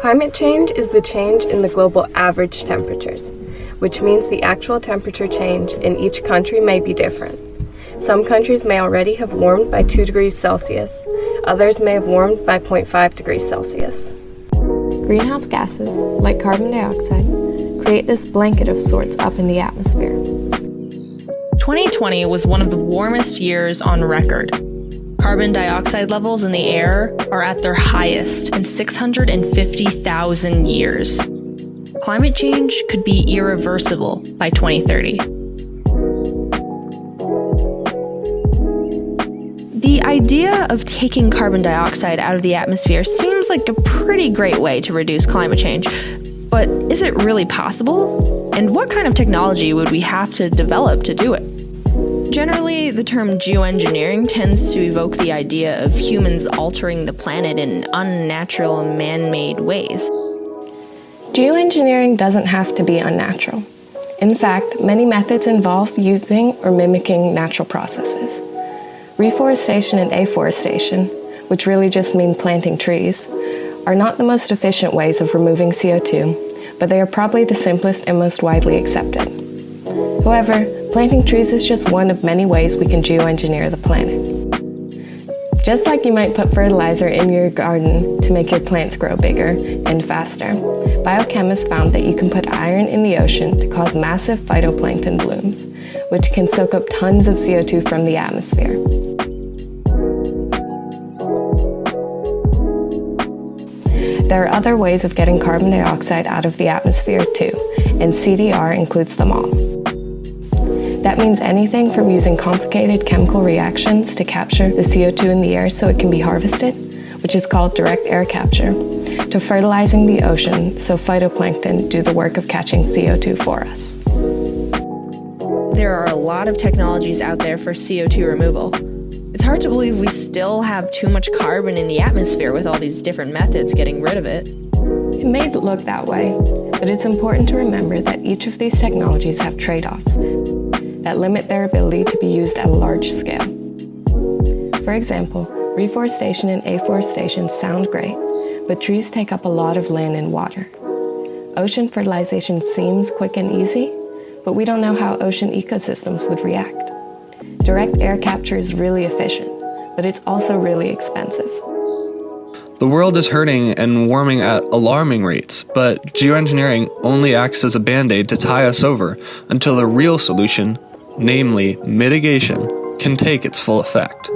Climate change is the change in the global average temperatures, which means the actual temperature change in each country may be different. Some countries may already have warmed by 2 degrees Celsius, others may have warmed by 0.5 degrees Celsius. Greenhouse gases, like carbon dioxide, create this blanket of sorts up in the atmosphere. 2020 was one of the warmest years on record. Carbon dioxide levels in the air are at their highest in 650,000 years. Climate change could be irreversible by 2030. The idea of taking carbon dioxide out of the atmosphere seems like a pretty great way to reduce climate change. But is it really possible? And what kind of technology would we have to develop to do it? Generally, the term geoengineering tends to evoke the idea of humans altering the planet in unnatural and man-made ways. Geoengineering doesn't have to be unnatural. In fact, many methods involve using or mimicking natural processes. Reforestation and afforestation, which really just mean planting trees, are not the most efficient ways of removing CO2, but they are probably the simplest and most widely accepted. However, planting trees is just one of many ways we can geoengineer the planet. Just like you might put fertilizer in your garden to make your plants grow bigger and faster, biochemists found that you can put iron in the ocean to cause massive phytoplankton blooms, which can soak up tons of CO2 from the atmosphere. There are other ways of getting carbon dioxide out of the atmosphere too, and CDR includes them all. That means anything from using complicated chemical reactions to capture the CO2 in the air so it can be harvested, which is called direct air capture, to fertilizing the ocean so phytoplankton do the work of catching CO2 for us. There are a lot of technologies out there for CO2 removal. It's hard to believe we still have too much carbon in the atmosphere with all these different methods getting rid of it. It may look that way, but it's important to remember that each of these technologies have trade-offs that limit their ability to be used at a large scale. For example, reforestation and afforestation sound great, but trees take up a lot of land and water. Ocean fertilization seems quick and easy, but we don't know how ocean ecosystems would react. Direct air capture is really efficient, but it's also really expensive. The world is hurting and warming at alarming rates, but geoengineering only acts as a band-aid to tie us over until the real solution, namely mitigation, can take its full effect.